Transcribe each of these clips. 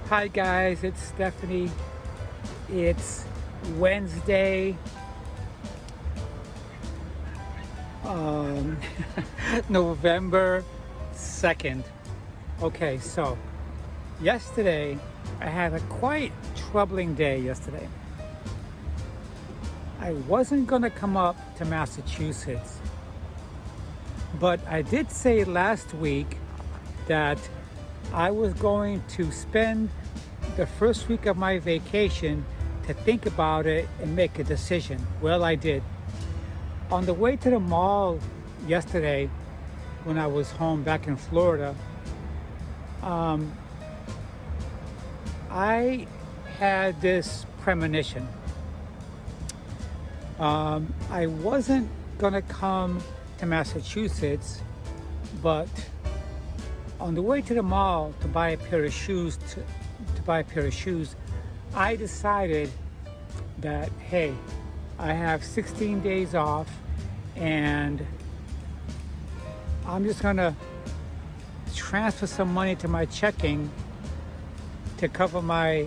Hi guys, it's Stephanie. It's Wednesday, um, November 2nd. Okay, so yesterday I had a quite troubling day yesterday. I wasn't gonna come up to Massachusetts, but I did say last week that I was going to spend the first week of my vacation to think about it and make a decision. Well, I did. On the way to the mall yesterday, when I was home back in Florida, I had this premonition. I wasn't gonna come to Massachusetts, but on the way to the mall to buy a pair of shoes, I decided that, hey, I have 16 days off and I'm just gonna transfer some money to my checking to cover my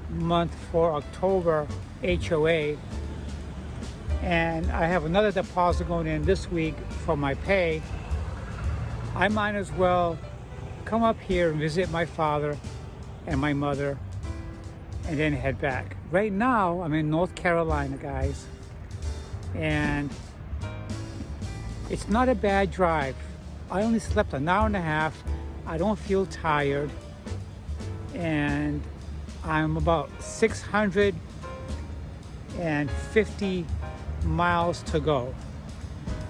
month for October HOA, and I have another deposit going in this week for my pay. I might as well come up here and visit my father and my mother and then head back. Right now, I'm in North Carolina, guys, and it's not a bad drive. I only slept an hour and a half. I don't feel tired, and I'm about 650 miles to go.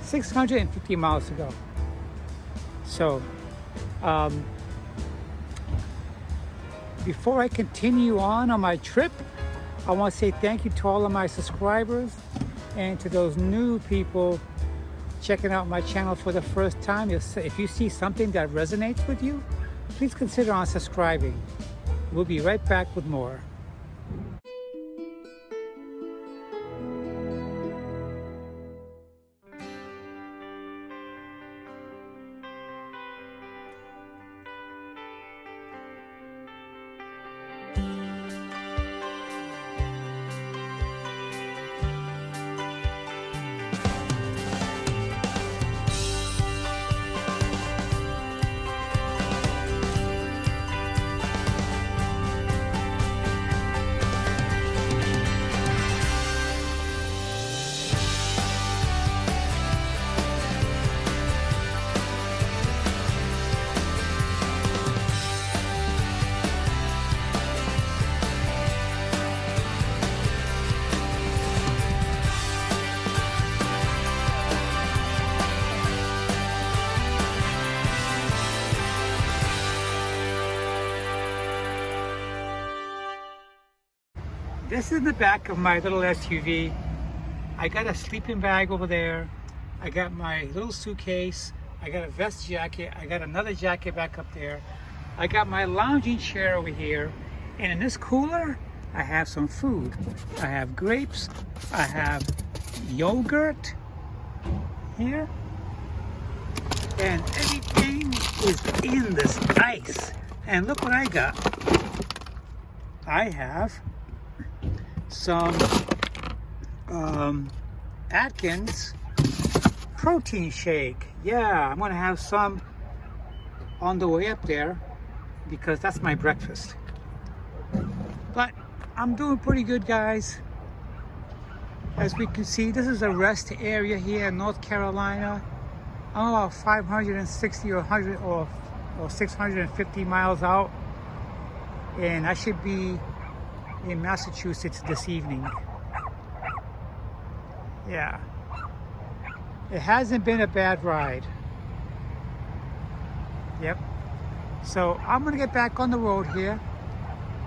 650 miles to go. So, before I continue on my trip, I want to say thank you to all of my subscribers and to those new people checking out my channel for the first time. If you see something that resonates with you, please consider unsubscribing. We'll be right back with more. This is the back of my little SUV. I got a sleeping bag over there. I got my little suitcase. I got a vest jacket. I got another jacket back up there. I got my lounging chair over here. And in this cooler, I have some food. I have grapes. I have yogurt here. And everything is in this ice. And look what I got. I have some Atkins protein shake. Yeah, I'm gonna have some on the way up there because that's my breakfast. But I'm doing pretty good, guys. As we can see, this is a rest area here in North Carolina. I'm about 560 or 100 or 650 miles out, and I should be in Massachusetts this evening. Yeah, it hasn't been a bad ride. Yep. So I'm gonna get back on the road here.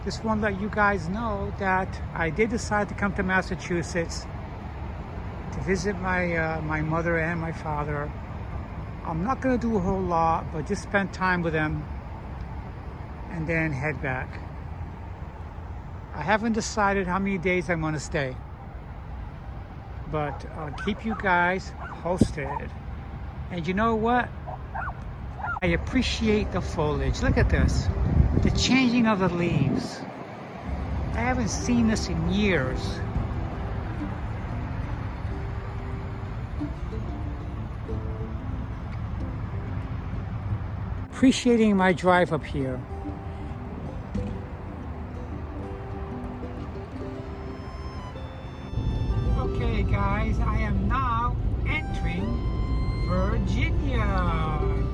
Just want to let you guys know that I did decide to come to Massachusetts to visit my mother and my father. I'm not gonna do a whole lot, but just spend time with them and then head back. I haven't decided how many days I'm going to stay, but I'll keep you guys posted. And you know what? I appreciate the foliage. Look at this. the changing of the leaves. I haven't seen this in years. Appreciating my drive up here. Okay guys, I am now entering Virginia.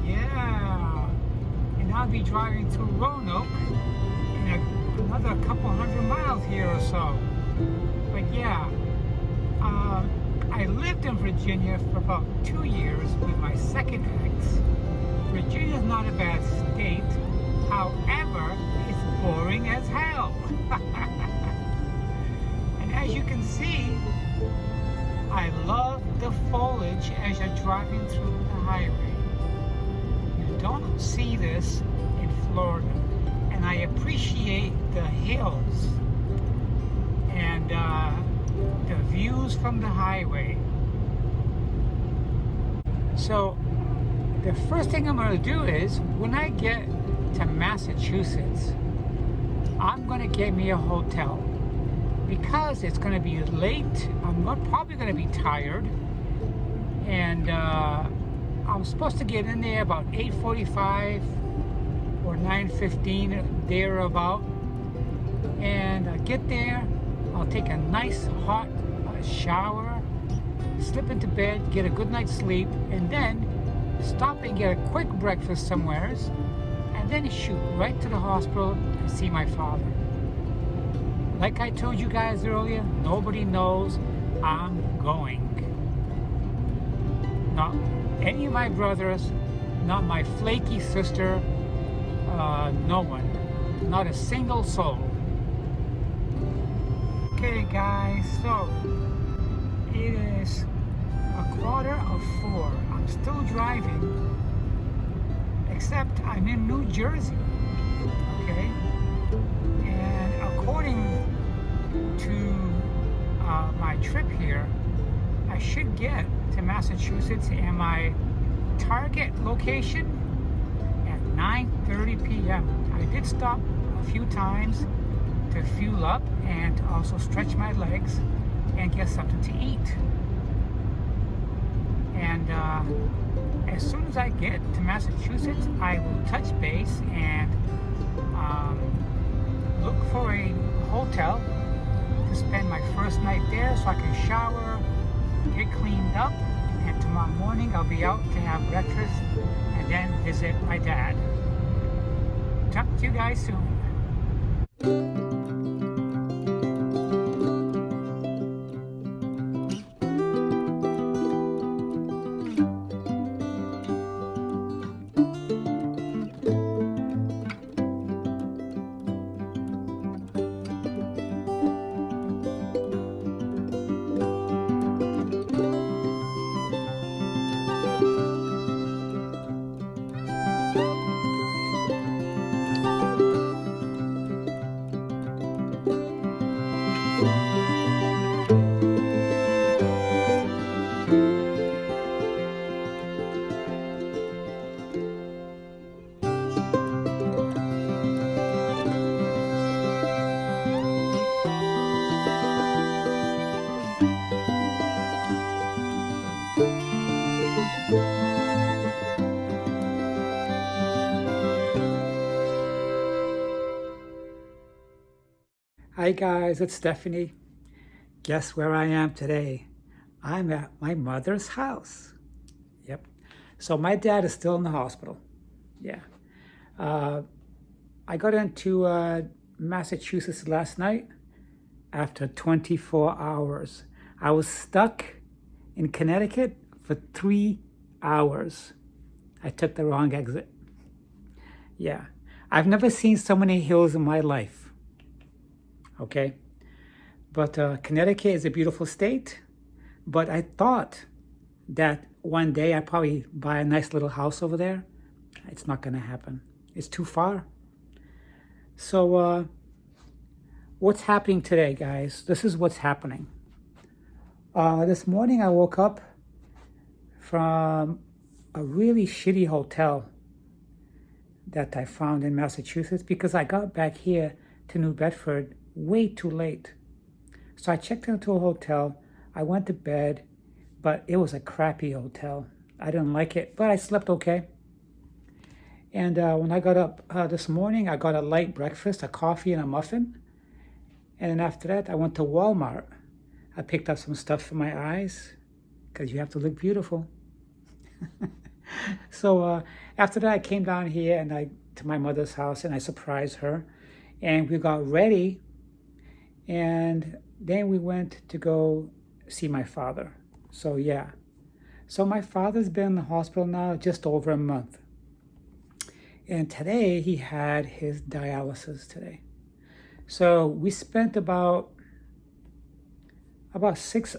Yeah. And I'll be driving to Roanoke in another couple hundred miles here or so. But yeah, I lived in Virginia for about 2 years with my second ex. Virginia's not a bad state, however, it's boring as hell. And as you can see, I love the foliage as you're driving through the highway. You don't see this in Florida, and I appreciate the hills and the views from the highway. So the first thing I'm going to do is, when I get to Massachusetts, I'm going to get me a hotel, because it's going to be late. I'm probably going to be tired, and I'm supposed to get in there about 8:45 or 9:15, thereabout. And I get there, I'll take a nice hot shower, slip into bed, get a good night's sleep, and then stop and get a quick breakfast somewheres, and then shoot right to the hospital and see my father. Like I told you guys earlier, nobody knows I'm going. Not any of my brothers, not my flaky sister, no one. Not a single soul. Okay guys, so it is 3:45. I'm still driving, except I'm in New Jersey, okay? And according to my trip here, I should get to Massachusetts and my target location at 9:30 p.m. I did stop a few times to fuel up and also stretch my legs and get something to eat. And as soon as I get to Massachusetts, I will touch base and look for a hotel to spend my first night there, so I can shower, get cleaned up, and tomorrow morning I'll be out to have breakfast and then visit my dad. Talk to you guys soon. Hi guys, it's Stephanie. Guess where I am today? I'm at my mother's house. Yep. So my dad is still in the hospital. Yeah. I got into Massachusetts last night after 24 hours. I was stuck in Connecticut for 3 hours. I took the wrong exit. Yeah. I've never seen so many hills in my life. Okay, but Connecticut is a beautiful state, but I thought that one day I'd probably buy a nice little house over there. It's not going to happen. It's too far. So what's happening today, guys? This is what's happening. This morning I woke up from a really shitty hotel. that I found in Massachusetts because I got back here to New Bedford way too late. So I checked into a hotel. I went to bed, but it was a crappy hotel. I didn't like it, but I slept okay. And when I got up this morning, I got a light breakfast, a coffee and a muffin. And then after that, I went to Walmart. I picked up some stuff for my eyes because you have to look beautiful. So after that, I came down here and to my mother's house and I surprised her. And we got ready. And then we went to go see my father. So yeah. So my father's been in the hospital now just over a month. And today he had his dialysis today. So we spent about 6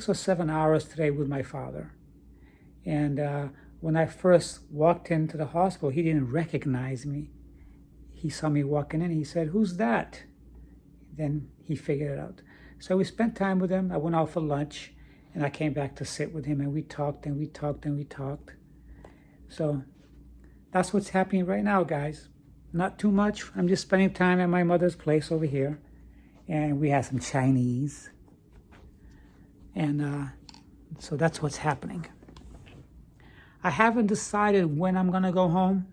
or 7 hours today with my father. And when I first walked into the hospital, he didn't recognize me. He saw me walking in. He said, "Who's that?" Then he figured it out. So we spent time with him. I went out for lunch, and I came back to sit with him, and we talked, and we talked, and we talked. So that's what's happening right now, guys. Not too much. I'm just spending time at my mother's place over here, and we had some Chinese. And so that's what's happening. I haven't decided when I'm going to go home,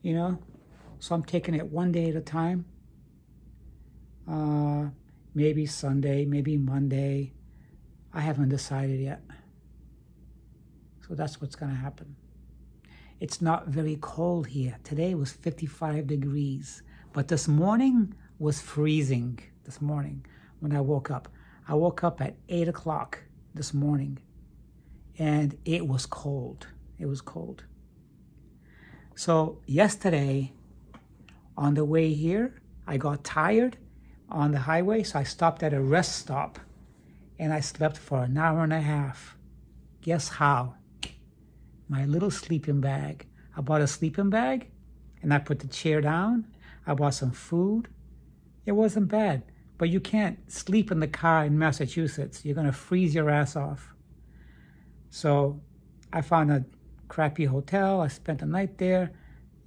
you know, so I'm taking it one day at a time. Maybe Sunday, maybe Monday. I haven't decided yet. So that's what's going to happen. It's not very cold here. Today was 55 degrees, but this morning was freezing. This morning when I woke up. I woke up at 8 o'clock this morning, and it was cold. It was cold. So yesterday, on the way here, I got tired on the highway, so I stopped at a rest stop, and I slept for an hour and a half. Guess how? My little sleeping bag. I bought a sleeping bag, and I put the chair down. I bought some food. It wasn't bad, but you can't sleep in the car in Massachusetts. You're going to freeze your ass off. So I found a crappy hotel. I spent the night there.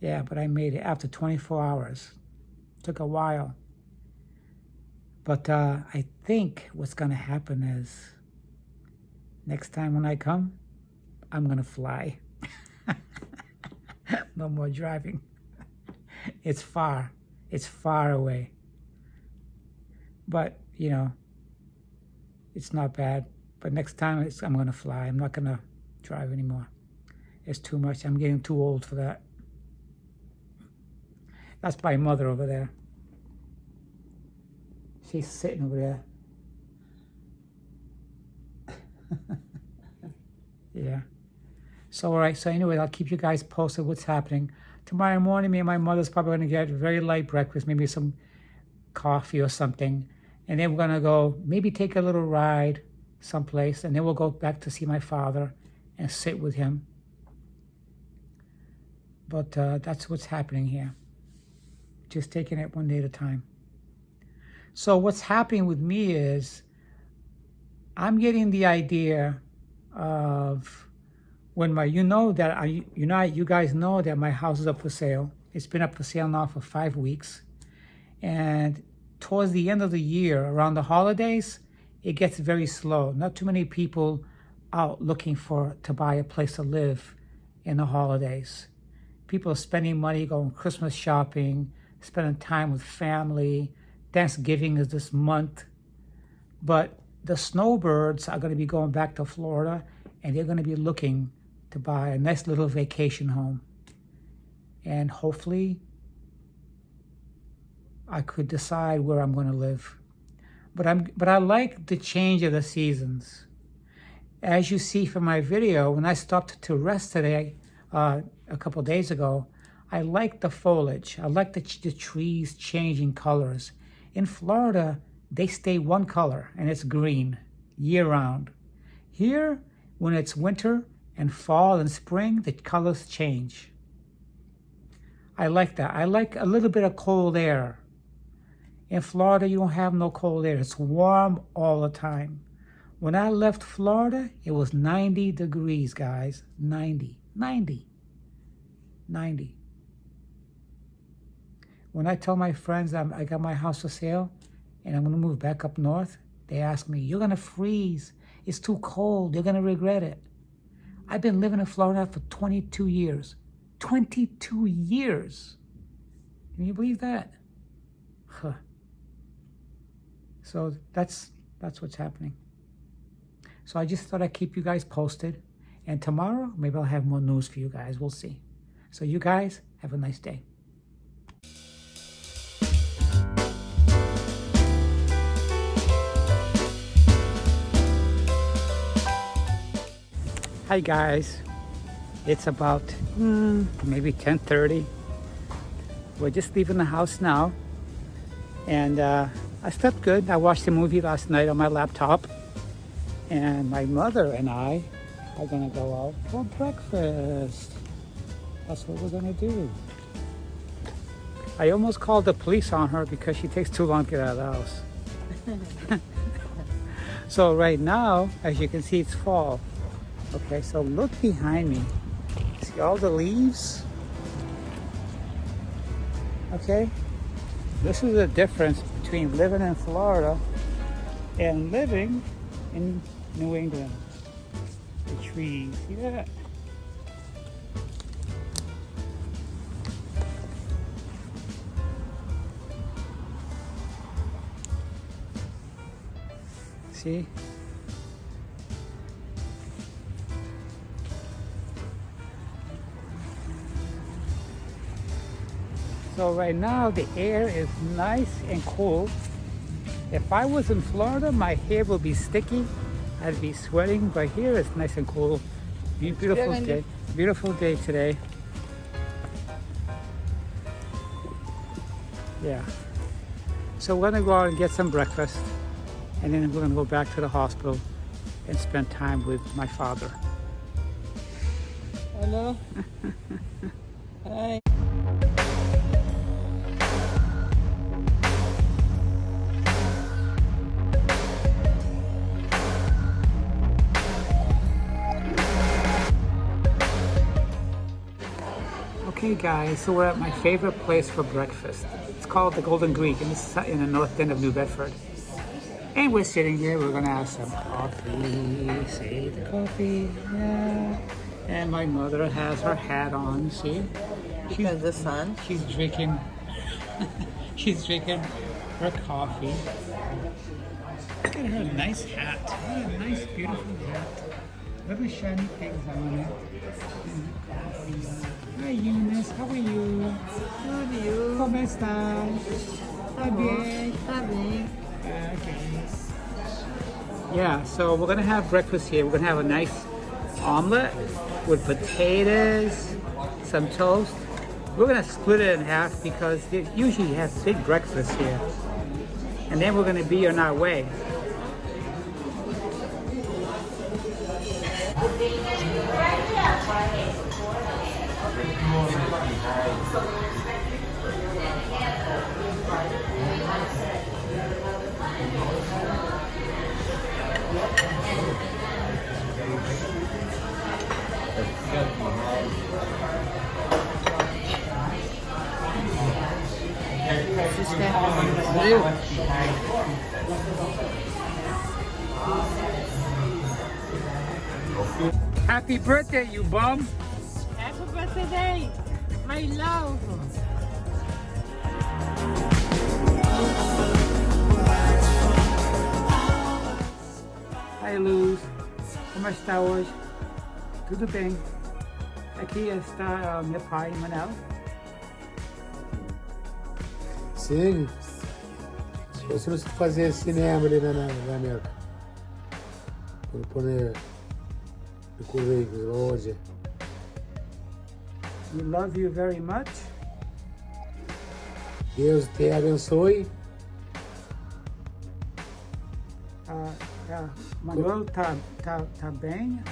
Yeah, but I made it after 24 hours. Took a while. But I think what's going to happen is next time when I come, I'm going to fly. No more driving. It's far. It's far away. But, you know, it's not bad. But next time I'm going to fly. I'm not going to drive anymore. It's too much. I'm getting too old for that. That's my mother over there. She's sitting over there. Yeah. So, all right. So anyway, I'll keep you guys posted what's happening. Tomorrow morning, me and my mother's probably going to get very light breakfast, maybe some coffee or something. And then we're going to go maybe take a little ride someplace. And then we'll go back to see my father and sit with him. But that's what's happening here. Just taking it one day at a time. So what's happening with me is I'm getting the idea of when you guys know that my house is up for sale. It's been up for sale now for 5 weeks. And towards the end of the year, around the holidays, it gets very slow. Not too many people out looking to buy a place to live in the holidays. People are spending money going Christmas shopping, spending time with family. Thanksgiving is this month. But the snowbirds are going to be going back to Florida, and they're going to be looking to buy a nice little vacation home. And hopefully I could decide where I'm going to live. But I like the change of the seasons. As you see from my video, when I stopped to rest today, a couple of days ago, I like the foliage. I like the trees changing colors. In Florida, they stay one color, and it's green year-round. Here, when it's winter and fall and spring, the colors change. I like that. I like a little bit of cold air. In Florida, you don't have no cold air. It's warm all the time. When I left Florida, it was 90 degrees, guys. 90. When I tell my friends I got my house for sale and I'm gonna move back up north, they ask me, you're gonna freeze. It's too cold. You're gonna regret it. I've been living in Florida for 22 years. 22 years. Can you believe that? Huh. So that's what's happening. So I just thought I'd keep you guys posted. And tomorrow, maybe I'll have more news for you guys. We'll see. So you guys, have a nice day. Hi guys. It's about maybe 10:30. We're just leaving the house now. And I slept good. I watched a movie last night on my laptop. And my mother and I are gonna go out for breakfast. That's what we're gonna do. I almost called the police on her because she takes too long to get out of the house. So right now, as you can see, it's fall. Okay, so look behind me. See all the leaves? Okay, this is the difference between living in Florida and living in New England. The trees, see that? See? So right now the air is nice and cool. If I was in Florida, my hair would be sticky. I'd be sweating, but here it's nice and cool. Beautiful day. Beautiful day today. Yeah. So we're gonna go out and get some breakfast, and then we're gonna go back to the hospital and spend time with my father. Hello. Hi. Okay guys, so we're at my favorite place for breakfast. It's called the Golden Greek, and it's in the north end of New Bedford. And we're sitting here, we're gonna have some coffee. See the coffee, yeah. And my mother has her hat on, see? Because the sun. She's drinking, she's drinking her coffee. Look at her nice hat. What a nice, beautiful hat. Little shiny things on it. And coffee. Hi Eunice, how are you? How are you? ¿Cómo estás? ¿Está bien? Está bien. Okay. Yeah, so we're gonna have breakfast here. We're gonna have a nice omelet with potatoes, some toast. We're gonna split it in half because they usually have big breakfast here. And then we're gonna be on our way. Happy birthday, you bum! Happy birthday, my love. Hi Luz, como está hoje? Tudo bem? Aqui está meu pai, Manel. Sim. Se você fazer cinema ali na América, quando poner o currículo hoje. We love you very much. Deus te abençoe. Manuel tá bem.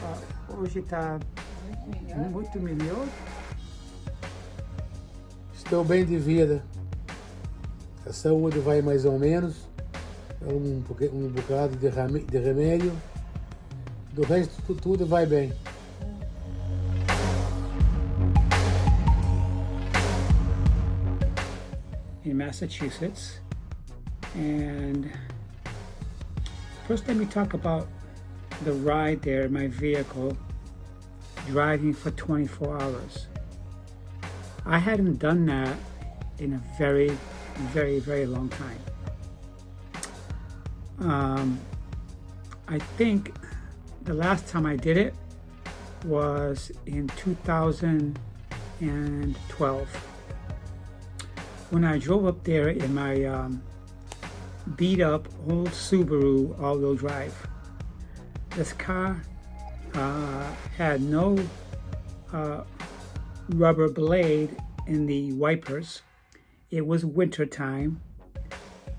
Hoje tá muito melhor. Estou bem de vida. A saúde vai mais ou menos. Um bocado de remédio. Do resto tudo vai bem. in Massachusetts. And first let me talk about the ride there in my vehicle, driving for 24 hours. I hadn't done that in a very, very long time. I think the last time I did it was in 2012 when I drove up there in my beat up old Subaru all-wheel drive. This car had no rubber blade in the wipers. It was winter time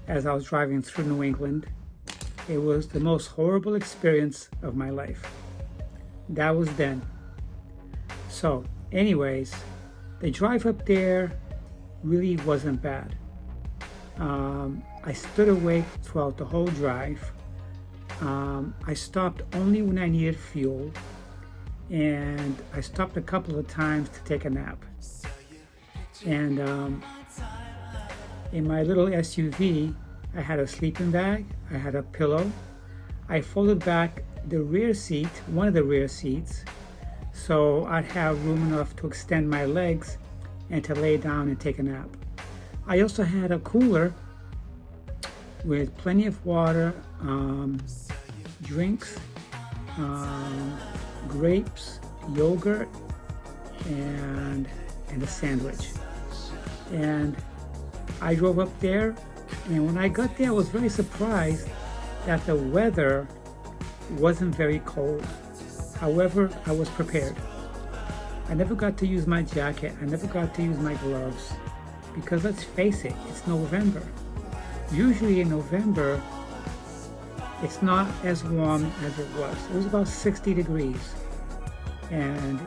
as I was driving through New England. It was the most horrible experience of my life. That was then. So anyways, the drive up there really wasn't bad. I stood awake throughout the whole drive. I stopped only when I needed fuel, and I stopped a couple of times to take a nap. And in my little SUV, I had a sleeping bag, I had a pillow. I folded back the rear seat, one of the rear seats, so I'd have room enough to extend my legs and to lay down and take a nap. I also had a cooler with plenty of water, drinks, grapes, yogurt, and a sandwich. And I drove up there, and when I got there I was very surprised that the weather wasn't very cold. However, I was prepared. I never got to use my jacket, I never got to use my gloves, because let's face it, it's November. Usually in November, it's not as warm as it was. It was about 60 degrees. And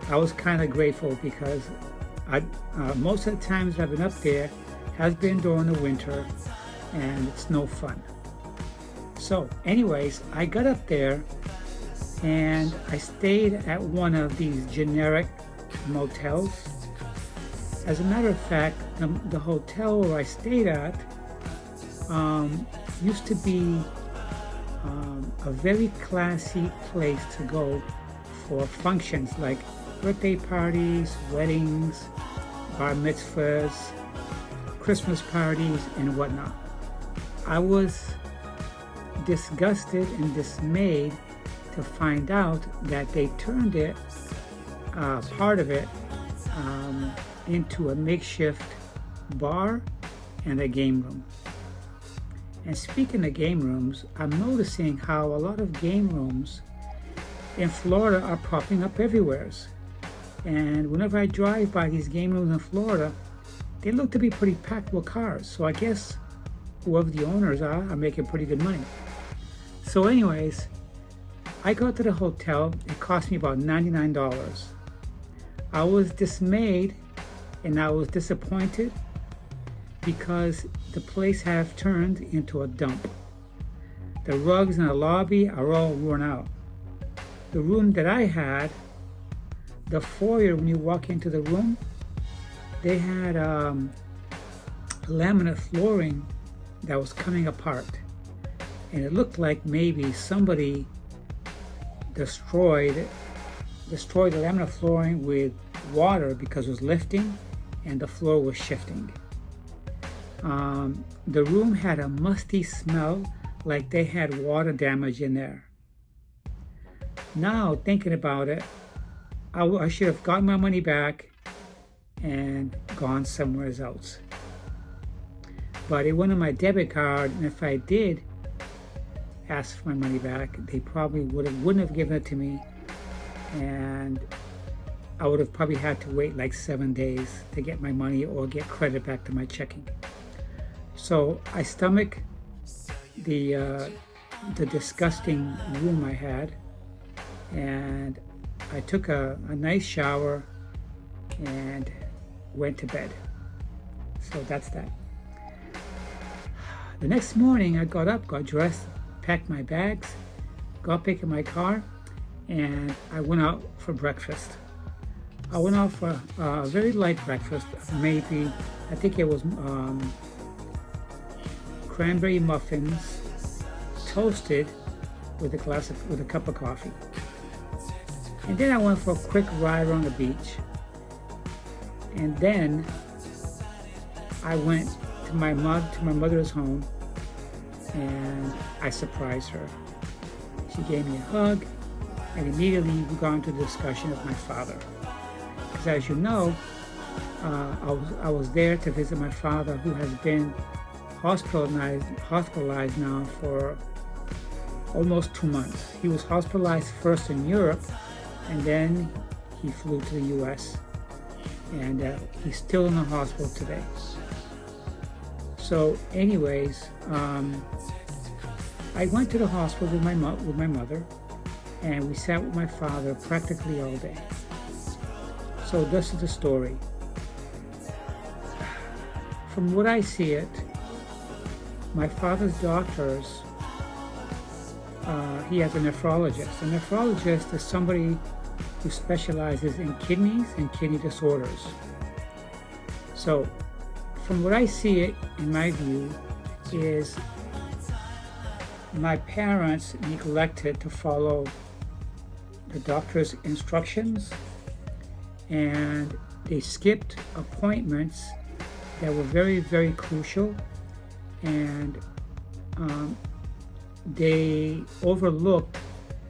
I was kind of grateful because most of the times I've been up there has been during the winter, and it's no fun. So anyways, I got up there and I stayed at one of these generic motels. As a matter of fact, the hotel where I stayed at used to be a very classy place to go for functions like birthday parties, weddings, bar mitzvahs, Christmas parties, and whatnot. I was disgusted and dismayed to find out that they turned it, part of it, into a makeshift bar and a game room. And speaking of game rooms, I'm noticing how a lot of game rooms in Florida are popping up everywhere. And whenever I drive by these game rooms in Florida, they look to be pretty packed with cars. So I guess whoever the owners are making pretty good money. So anyways, I got to the hotel. It cost me about $99. I was dismayed and I was disappointed because the place have turned into a dump. The rugs in the lobby are all worn out. The room that I had, the foyer, when you walk into the room, they had laminate flooring that was coming apart. And it looked like maybe somebody destroyed the laminate flooring with water because it was lifting and the floor was shifting. The room had a musty smell like they had water damage in there. Now thinking about it, I should have gotten my money back and gone somewhere else. But it went on my debit card, and if I did ask for my money back, they probably wouldn't have given it to me, and I would have probably had to wait like 7 days to get my money or get credit back to my checking. So I stomached the disgusting room I had, and I took a nice shower and went to bed. So that's that. The next morning I got up, got dressed, packed my bags, got back in my car, and I went out for breakfast. I went out for a very light breakfast, maybe I think it was cranberry muffins toasted with a cup of coffee. And then I went for a quick ride around the beach. And then I went to my mother's home, and I surprised her. She gave me a hug, and immediately we got into the discussion of my father. Because as you know, I was there to visit my father, who has been hospitalized now for almost 2 months. He was hospitalized first in Europe, and then he flew to the U.S. and he's still in the hospital today. So anyways, I went to the hospital with my mother, and we sat with my father practically all day. So this is the story. From what I see it, my father's doctors, he has a nephrologist. A nephrologist is somebody who specializes in kidneys and kidney disorders. So from what I see it, in my view, is my parents neglected to follow the doctor's instructions, and they skipped appointments that were very, very crucial, and they overlooked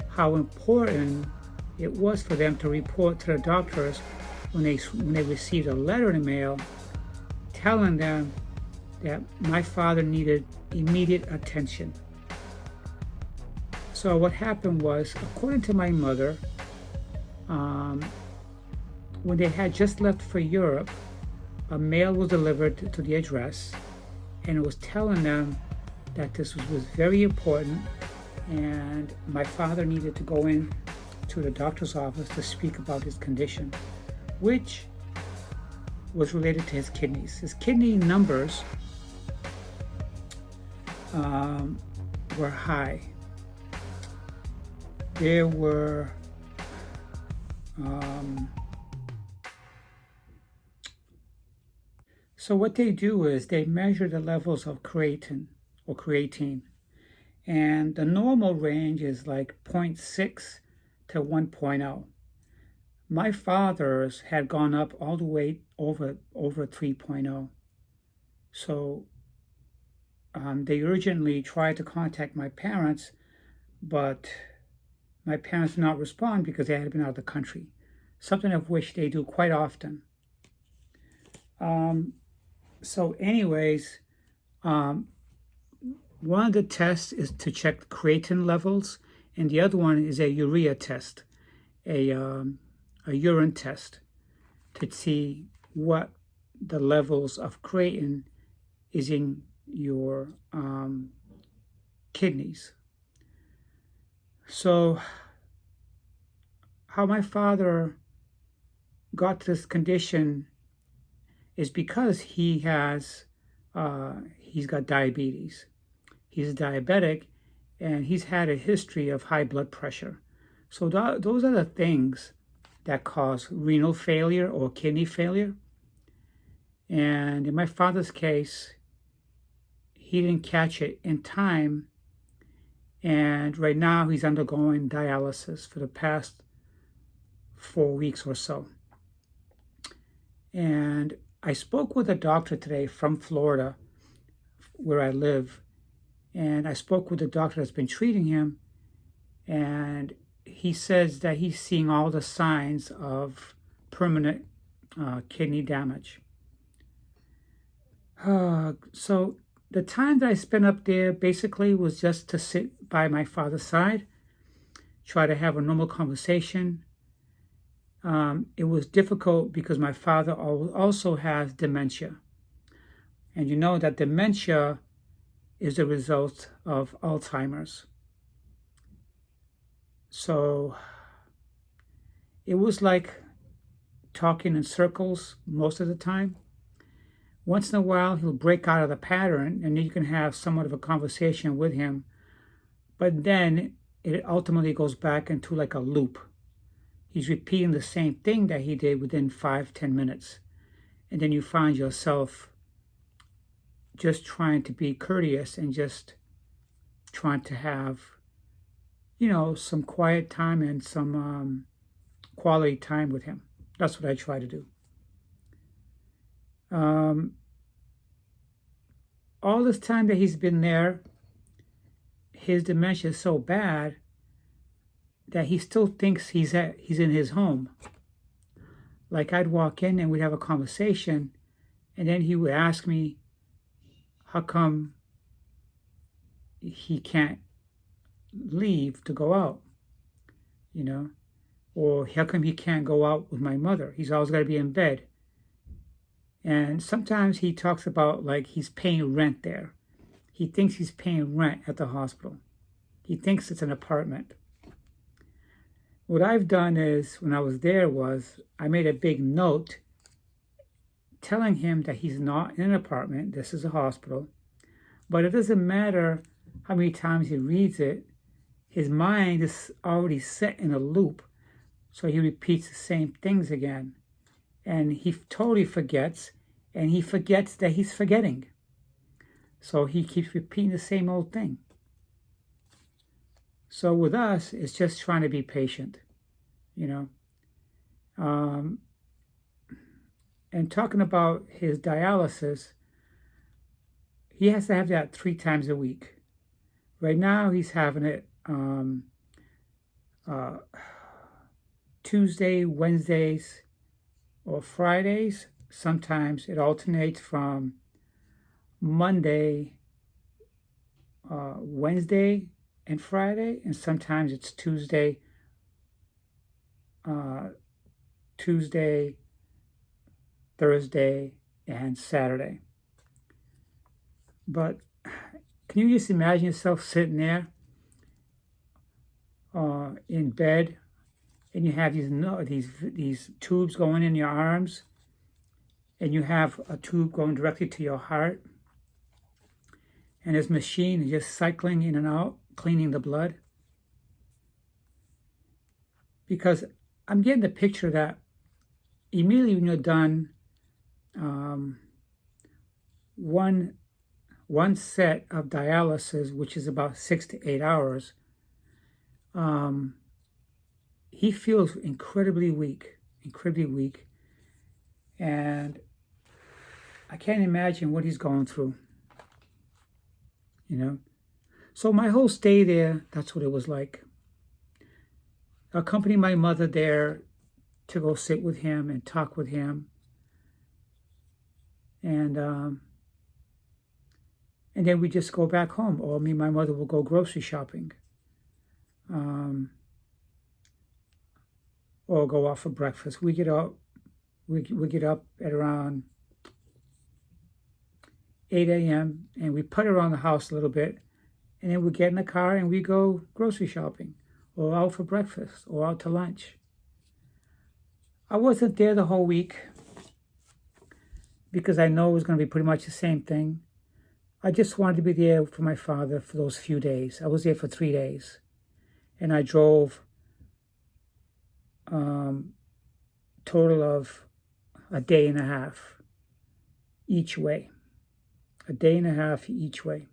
how important it was for them to report to the doctors when they received a letter in the mail telling them that my father needed immediate attention. So what happened was, according to my mother, when they had just left for Europe, a mail was delivered to the address, and it was telling them that this was very important, and my father needed to go in to the doctor's office to speak about his condition, which was related to his kidneys. His kidney numbers were high. There were so what they do is they measure the levels of creatine, and the normal range is like 0.6 to 1.0. My father's had gone up all the way over 3.0. So they urgently tried to contact my parents, but my parents did not respond because they had been out of the country, something of which they do quite often. So anyways, one of the tests is to check creatine levels, and the other one is a urea test, a urine test, to see what the levels of creatine is in your kidneys. So how my father got to this condition is because he's got diabetes. He's diabetic, and he's had a history of high blood pressure. So those are the things that cause renal failure or kidney failure. And in my father's case, he didn't catch it in time, and right now he's undergoing dialysis for the past 4 weeks or so. And I spoke with a doctor today from Florida, where I live, and I spoke with the doctor that's been treating him, and he says that he's seeing all the signs of permanent kidney damage. So the time that I spent up there basically was just to sit by my father's side, try to have a normal conversation. It was difficult because my father also has dementia. And you know that dementia is the result of Alzheimer's. So it was like talking in circles most of the time. Once in a while, he'll break out of the pattern, and you can have somewhat of a conversation with him. But then it ultimately goes back into like a loop. He's repeating the same thing that he did within 5-10 minutes. And then you find yourself just trying to be courteous and just trying to have, some quiet time and some quality time with him. That's what I try to do. All this time that he's been there, his dementia is so bad that he still thinks he's in his home. Like I'd walk in and we'd have a conversation, and then he would ask me, how come he can't leave to go out, or how come he can't go out with my mother? He's always got to be in bed. And sometimes he talks about like he's paying rent there. He thinks he's paying rent at the hospital. He thinks it's an apartment. What I've done is, when I was there, I made a big note telling him that he's not in an apartment. This is a hospital. But it doesn't matter how many times he reads it. His mind is already set in a loop. So he repeats the same things again. And he totally forgets. And he forgets that he's forgetting. So he keeps repeating the same old thing. So with us, it's just trying to be patient, And talking about his dialysis, he has to have that 3 times a week. Right now, he's having it Tuesday, Wednesdays, or Fridays. Sometimes it alternates from Monday, Wednesday, and Friday, and sometimes it's Tuesday, Thursday, and Saturday. But can you just imagine yourself sitting there in bed, and you have these tubes going in your arms, and you have a tube going directly to your heart, and this machine is just cycling in and out, cleaning the blood? Because I'm getting the picture that immediately when you're done, one set of dialysis, which is about 6 to 8 hours, he feels incredibly weak, and I can't imagine what he's going through, So my whole stay there, that's what it was like. I accompanied my mother there to go sit with him and talk with him. And then we just go back home, or me and my mother will go grocery shopping. Or go out for breakfast. We get up at around 8 a.m. and we put around the house a little bit, and then we get in the car and we go grocery shopping, or out for breakfast, or out to lunch. I wasn't there the whole week because I know it was going to be pretty much the same thing. I just wanted to be there for my father for those few days. I was there for 3 days, and I drove total of a day and a half each way. A day and a half each way.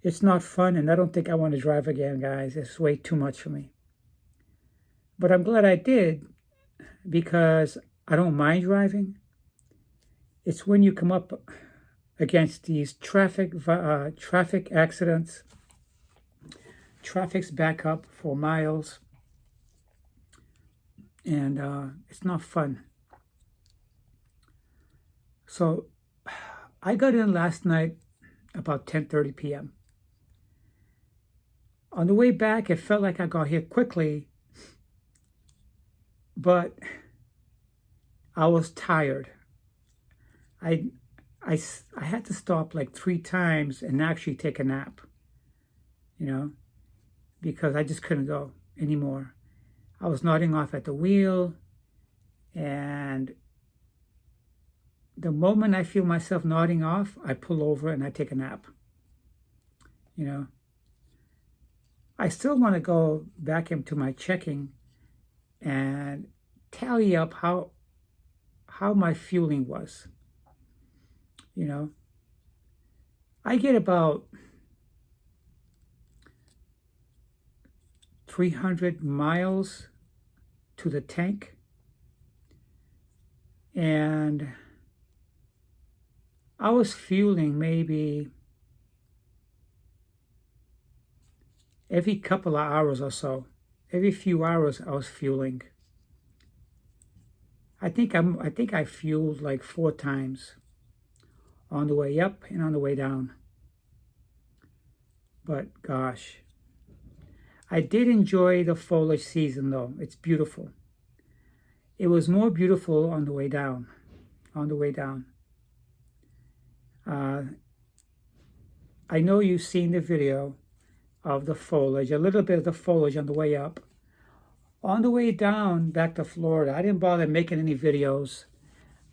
It's not fun, and I don't think I want to drive again, guys. It's way too much for me. But I'm glad I did, because I don't mind driving. It's when you come up against these traffic accidents, traffic's back up for miles, and it's not fun. So I got in last night about 10:30 p.m. On the way back, it felt like I got here quickly, but I was tired. I had to stop like 3 times and actually take a nap, because I just couldn't go anymore. I was nodding off at the wheel, and the moment I feel myself nodding off, I pull over and I take a nap. I still want to go back into my checking and tally up how my fueling was. you know. I get about 300 miles to the tank, and I was fueling maybe every couple of hours or so. Every few hours I was fueling. I think I fueled like 4 times on the way up and on the way down. But gosh, I did enjoy the foliage season though. It's beautiful. It was more beautiful on the way down. I know you've seen the video of the foliage, a little bit of the foliage on the way up. On the way down back to Florida, I didn't bother making any videos.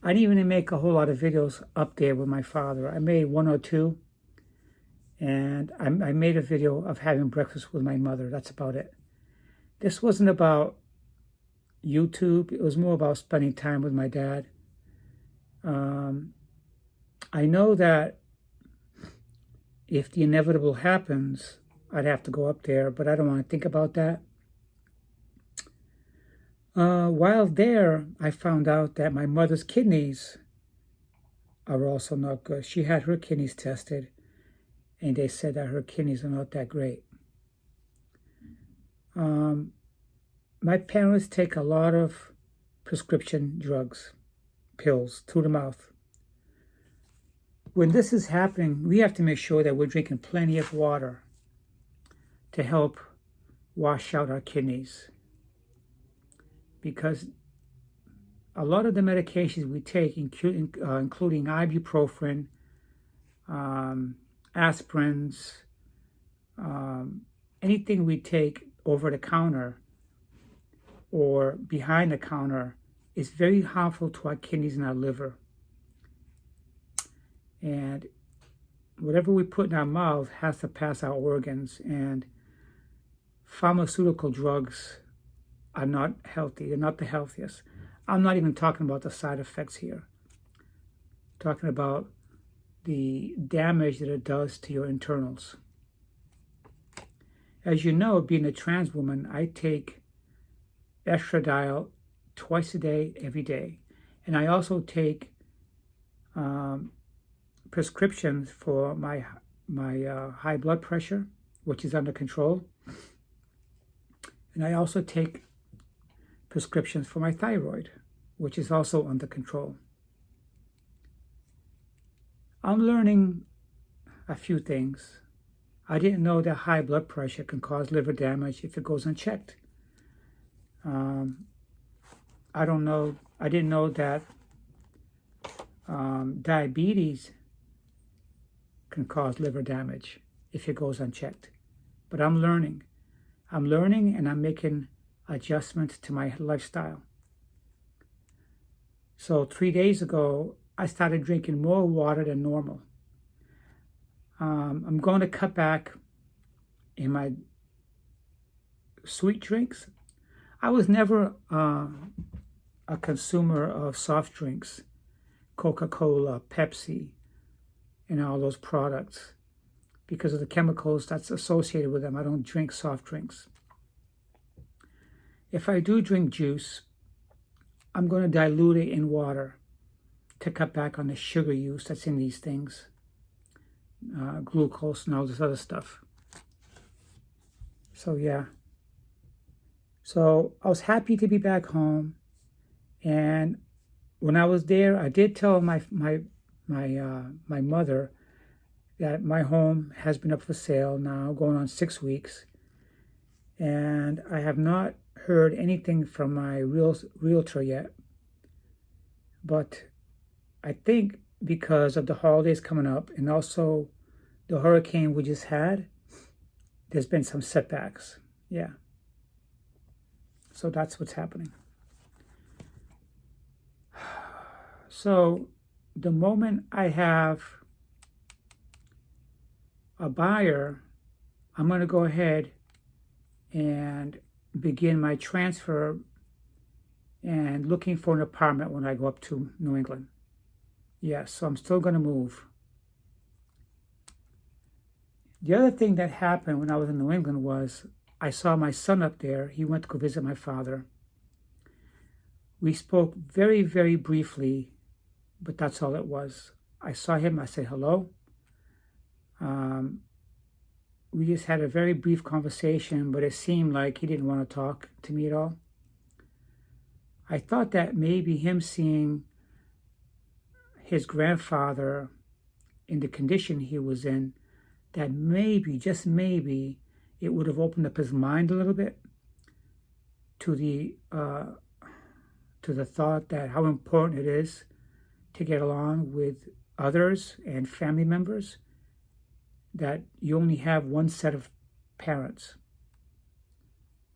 I didn't even make a whole lot of videos up there with my father. I made 1 or 2, and I made a video of having breakfast with my mother. That's about it. This wasn't about YouTube. It was more about spending time with my dad. I know that if the inevitable happens, I'd have to go up there, but I don't want to think about that. While there, I found out that my mother's kidneys are also not good. She had her kidneys tested, and they said that her kidneys are not that great. My parents take a lot of prescription drugs, pills, through the mouth. When this is happening, we have to make sure that we're drinking plenty of water to help wash out our kidneys. Because a lot of the medications we take, including ibuprofen, aspirins, anything we take over the counter or behind the counter is very harmful to our kidneys and our liver. And whatever we put in our mouth has to pass our organs, and pharmaceutical drugs are not healthy. They're not the healthiest. I'm not even talking about the side effects here. I'm talking about the damage that it does to your internals. As you know, being a trans woman, I take estradiol twice a day, every day. And I also take prescriptions for my high blood pressure, which is under control. And I also take prescriptions for my thyroid, which is also under control. I'm learning a few things. I didn't know that high blood pressure can cause liver damage if it goes unchecked. I didn't know that diabetes can cause liver damage if it goes unchecked. But I'm learning. And I'm making adjustments to my lifestyle. So 3 days ago, I started drinking more water than normal. I'm going to cut back in my sweet drinks. I was never a consumer of soft drinks, Coca-Cola, Pepsi, and all those products. Because of the chemicals that's associated with them, I don't drink soft drinks. If I do drink juice, I'm going to dilute it in water to cut back on the sugar use that's in these things, glucose and all this other stuff. So yeah. So I was happy to be back home, and when I was there, I did tell my mother that my home has been up for sale now, going on 6 weeks, and I have not heard anything from my realtor yet. But I think because of the holidays coming up and also the hurricane we just had, there's been some setbacks. Yeah. So that's what's happening. So the moment I have a buyer, I'm going to go ahead and begin my transfer and looking for an apartment when I go up to New England. Yes, so I'm still going to move. The other thing that happened when I was in New England was I saw my son up there. He went to go visit my father. We spoke very, very briefly, but that's all it was. I saw him. I said hello. We just had a very brief conversation, but it seemed like he didn't want to talk to me at all. I thought that maybe him seeing his grandfather in the condition he was in, that maybe, just maybe, it would have opened up his mind a little bit to the thought that how important it is to get along with others and family members, that you only have one set of parents,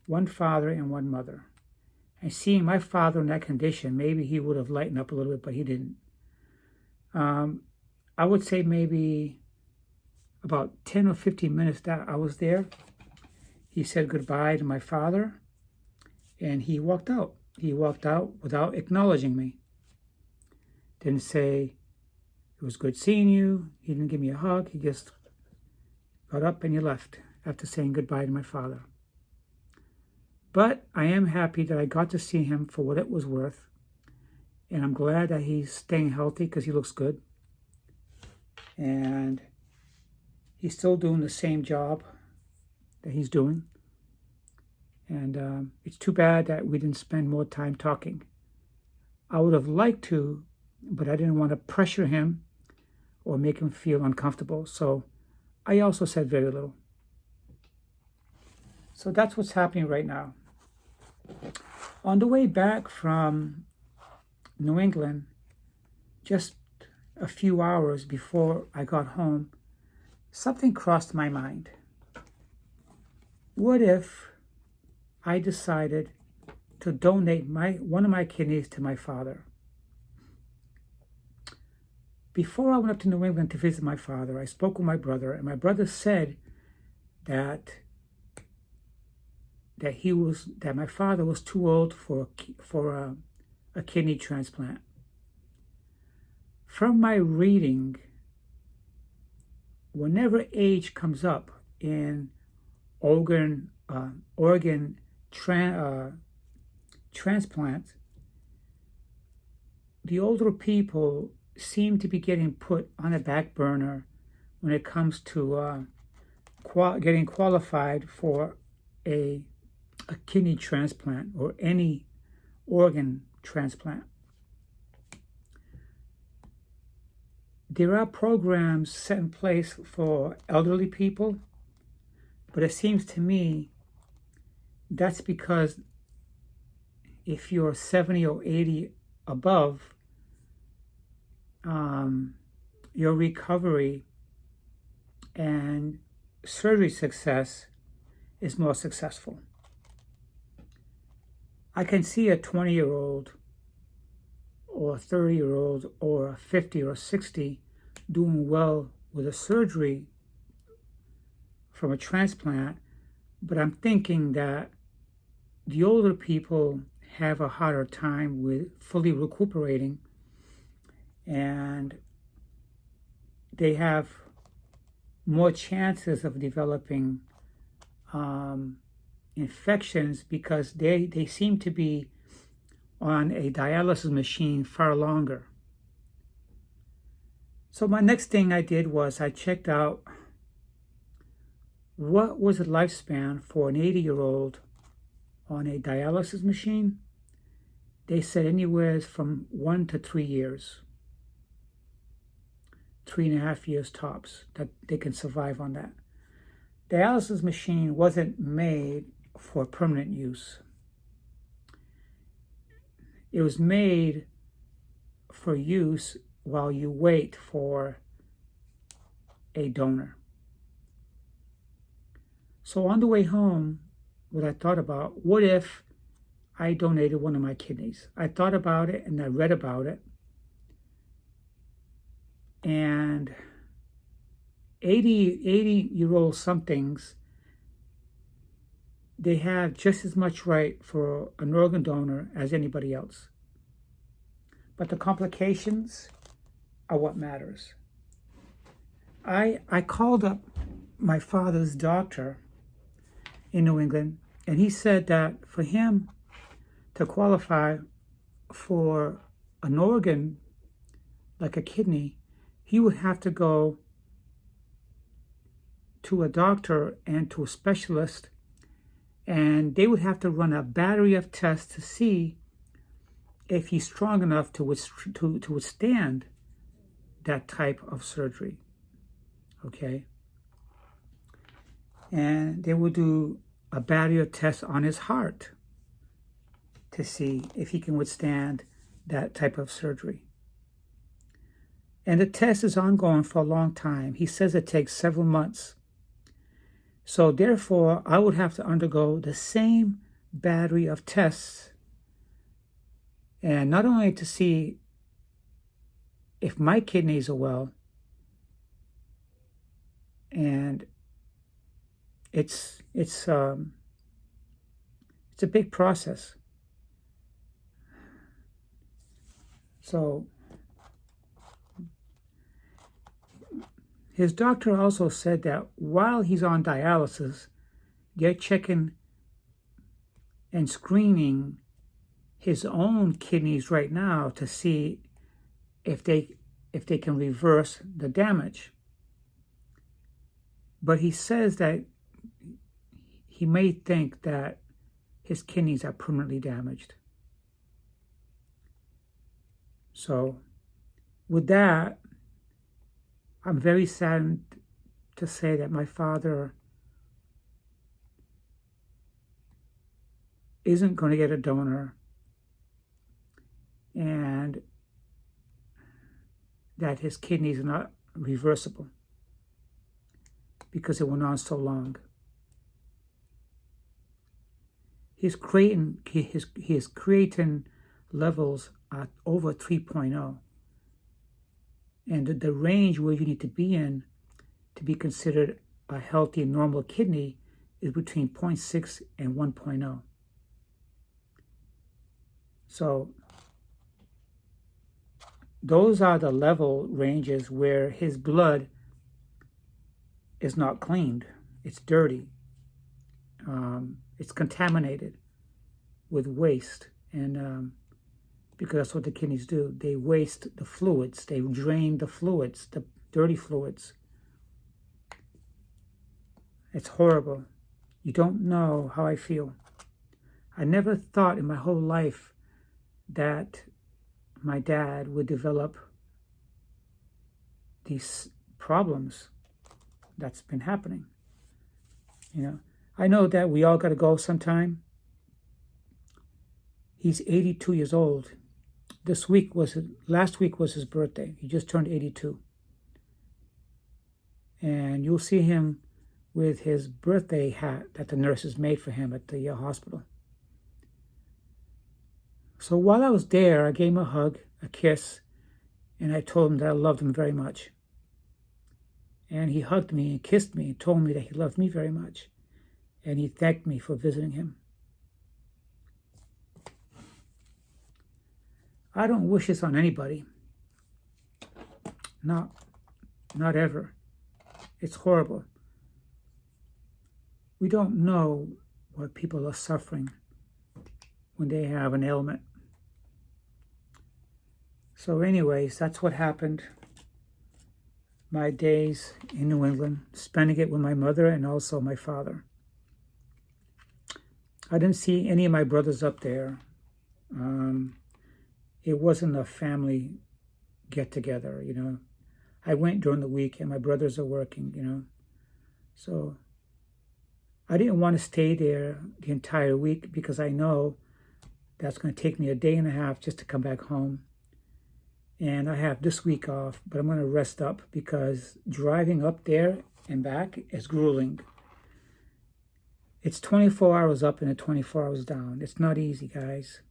one father and one mother. And seeing my father in that condition, maybe he would have lightened up a little bit, but he didn't. I would say maybe about 10 or 15 minutes that I was there, he said goodbye to my father, and he walked out. He walked out without acknowledging me. Didn't say, it was good seeing you. He didn't give me a hug. He just got up and he left after saying goodbye to my father. But I am happy that I got to see him for what it was worth. And I'm glad that he's staying healthy because he looks good. And he's still doing the same job that he's doing. And it's too bad that we didn't spend more time talking. I would have liked to, but I didn't want to pressure him or make him feel uncomfortable. So I also said very little. So that's what's happening right now. On the way back from New England, just a few hours before I got home, something crossed my mind. What if I decided to donate one of my kidneys to my father? Before I went up to New England to visit my father, I spoke with my brother, and my brother said that my father was too old for a kidney transplant. From my reading, whenever age comes up in organ transplant, the older people seem to be getting put on a back burner when it comes to getting qualified for a kidney transplant or any organ transplant. There are programs set in place for elderly people, but it seems to me that's because if you're 70 or 80 above, your recovery and surgery success is more successful. I can see a 20-year-old or a 30-year-old or a 50 or 60 doing well with a surgery from a transplant, but I'm thinking that the older people have a harder time with fully recuperating, and they have more chances of developing infections because they seem to be on a dialysis machine far longer. So my next thing I did was I checked out what was the lifespan for an 80-year-old on a dialysis machine. They said anywhere from 1 to 3 years. 3.5 years tops that they can survive on that. Dialysis machine wasn't made for permanent use. It was made for use while you wait for a donor. So on the way home, what I thought about, what if I donated one of my kidneys? I thought about it and I read about it. And 80-year-old somethings, they have just as much right for an organ donor as anybody else. But the complications are what matters. I called up my father's doctor in New England, and he said that for him to qualify for an organ like a kidney, he would have to go to a doctor and to a specialist, and they would have to run a battery of tests to see if he's strong enough to withstand that type of surgery. Okay? And they would do a battery of tests on his heart to see if he can withstand that type of surgery. And the test is ongoing for a long time. He says it takes several months. So therefore, I would have to undergo the same battery of tests, and not only to see if my kidneys are well, and it's a big process. So his doctor also said that while he's on dialysis, they're checking and screening his own kidneys right now to see if they can reverse the damage. But he says that he may think that his kidneys are permanently damaged. So with that, I'm very saddened to say that my father isn't going to get a donor, and that his kidneys are not reversible because it went on so long. His creatine levels are over 3.0. And the range where you need to be in to be considered a healthy, normal kidney is between 0.6 and 1.0. So those are the level ranges where his blood is not cleaned. It's dirty. It's contaminated with waste. And because that's what the kidneys do. They waste the fluids. They drain the fluids, the dirty fluids. It's horrible. You don't know how I feel. I never thought in my whole life that my dad would develop these problems that's been happening. You know, I know that we all got to go sometime. He's 82 years old. Last week was his birthday. He just turned 82. And you'll see him with his birthday hat that the nurses made for him at the hospital. So while I was there, I gave him a hug, a kiss, and I told him that I loved him very much. And he hugged me and kissed me and told me that he loved me very much. And he thanked me for visiting him. I don't wish this on anybody. Not ever. It's horrible. We don't know what people are suffering when they have an ailment. So anyways, that's what happened. My days in New England, spending it with my mother and also my father. I didn't see any of my brothers up there. It wasn't a family get-together, you know. I went during the week and my brothers are working, you know. So I didn't want to stay there the entire week because I know that's going to take me a day and a half just to come back home. And I have this week off, but I'm going to rest up because driving up there and back is grueling. It's 24 hours up and 24 hours down. It's not easy, guys.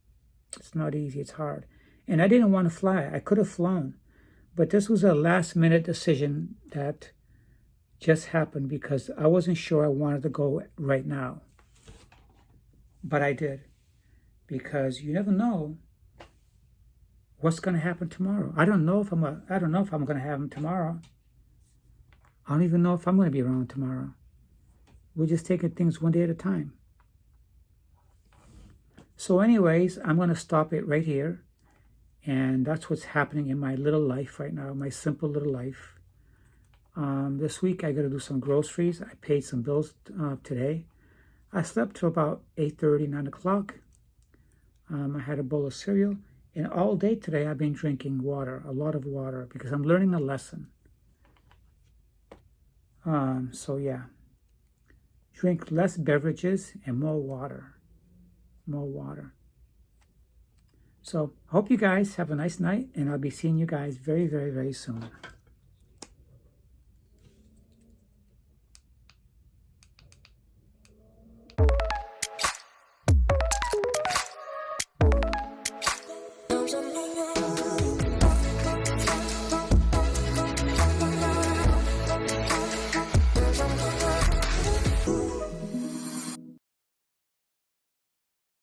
It's not easy. It's hard. And I didn't want to fly. I could have flown. But this was a last-minute decision that just happened because I wasn't sure I wanted to go right now. But I did. Because you never know what's going to happen tomorrow. I don't know if I'm going to have them tomorrow. I don't even know if I'm going to be around tomorrow. We're just taking things one day at a time. So anyways, I'm going to stop it right here. And that's what's happening in my little life right now, my simple little life. This week, I got to do some groceries. I paid some bills today. I slept till about 8:30, 9 o'clock. I had a bowl of cereal. And all day today, I've been drinking water, a lot of water, because I'm learning a lesson. So yeah, drink less beverages and more water. More water. So hope you guys have a nice night, and I'll be seeing you guys very, very, very soon.